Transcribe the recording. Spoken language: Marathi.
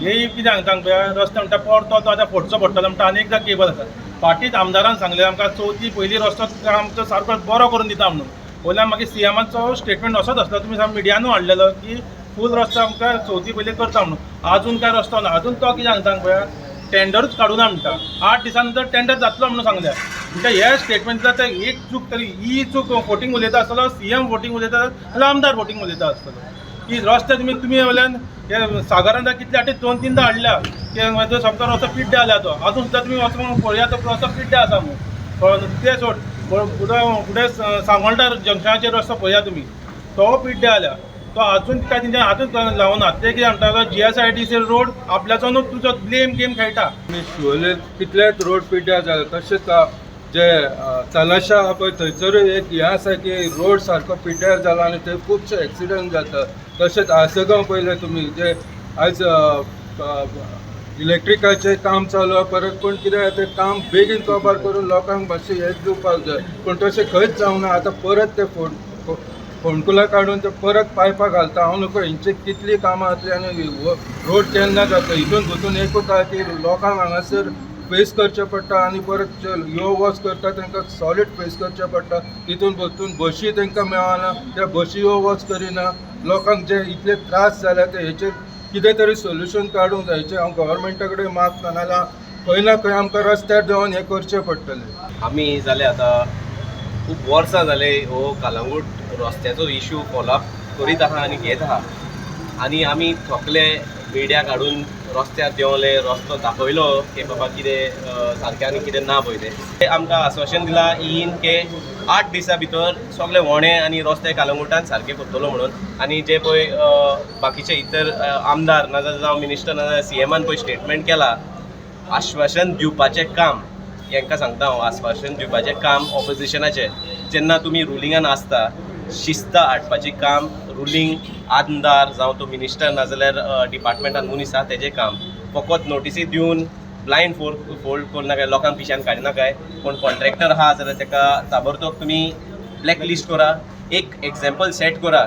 हे कितें सांगता पळय रस्तो म्हणटा परतो तो आतां फोडचो पडटलो म्हणटा आनी एकदां केबल आसा फाटींच आमदारान सांगलें आमकां चवथी पयली रस्तो आमचो सारको बरो करून दिता म्हणून वयल्यान मागीर सीएमाचो स्टेटमेंट असोच आसलो तुमी मिडियानूय हाडलेलो की फूल रस्तो आमकां चवथी पयली करता म्हणून अजून काय रस्तो ना अजून तो कितें सांगता पळय टेंडरूच काडूना म्हणटा 8 दिसां नंतर टेंडर जातलो म्हणून सांगल्या म्हणजे हे स्टेटमेंट जाता एक चूक तरी ही चूक वोटींग उलयता आसतलो सीएम वोटींग उलयता नाजाल्यार आमदार वोटींग उलयता आसतलो की रस्ते तुमी वयल्यान हे सागरान कितले हाटी 2-3दां हाडल्या की समजा रस्तो पिड्ड्या जाल्या तो अजून सुद्दां तुमी वचून पळया तो रस्तो पिड्ड्या आसा म्हणून ते सोड फुडें सांगोळटा जंक्शनाचेर रस्तो पळया तुमी तो पिड्ड्या जाल्या तो अजून काय तेंच्या हातूंत लावना ते कितें म्हणटा GSIDC रोड आपल्याचोनूच तुजो ब्लेम गेम खेळटा शिवोले कितलेच रोड पिड्ड्यार जाले तशेंच जे तलाशा आहा पळय थंयसरूय एक हें आसा की रोड सारको पिड्ड्यार जाला आनी थंय खुबशे एक्सिडंट जाता तशेंच आसगांव पळयलें तुमी जे आयज इलेक्ट्रिकाचें काम चालू आहा परत पूण कितें तें काम बेगीन कवर करून लोकांक मातशें हें दिवपाक जाय पूण तशें खंयच जावना आतां परत ते फोंडकुलां काडून ते परत पायपां घालता हांव नको हेंची कितलीं कामां जातलीं आनी रोड केन्ना जाता हितून भितून एकूच आहा की लोकांक हांगासर फेस करचें पडटा आनी परत यो वच करता तांकां सॉलीड फेस करचें पडटा तितून भितून बशी तांकां मेळना त्या बशी यो वच करिना लोकांक जे इतले त्रास जाल्या ते हेचेर कितें तरी सोल्युशन काडूंक जाय हेचें हांव गव्हर्मेंटा कडेन मागता नाजाल्यार खंय ना खंय आमकां रस्त्यार देंवन हें करचें पडटलें आमी जाले आतां खूब वर्सां जाले हो कलंगूट रस्त्याचो इश्यू फॉलोअप करीत आहा आनी घेत आहा आनी आमी थकले मिडिया काडून रस्त्यार देंवले रस्तो दाखयलो की बाबा कितें सारकें आनी कितें ना पळय तें आमकां आश्वासन दिलां इन के 8 दिसां भितर सगळे व्होणे आनी रस्ते कलंगूटान सारके करतलो म्हणून आनी जे पळय बाकीचे इतर आमदार नाजाल्यार जावं मिनिस्टर नाजाल्यार सीएमान पळय स्टेटमेंट केला आश्वासन दिवपाचें काम हांकां सांगता हांव आश्वासन दिवपाचें काम ऑपोजिशनाचें जेन्ना तुमी रुलिंगान आसता शिस्त हाडपाचें काम रुलींग आमदार जावं तो मिनिस्टर नाजाल्यार डिपार्टमेंटान मनीस आसा तेजें काम फकत नोटिसी दिवन ब्लायंड फोल्ड करनाकाय लोकांक पिश्यान काडनाकाय पूण कॉन्ट्रॅक्टर आहा जाल्यार ताका ताबडतोब तुमी ब्लॅक लिस्ट करा एक एग्जाम्पल सेट करा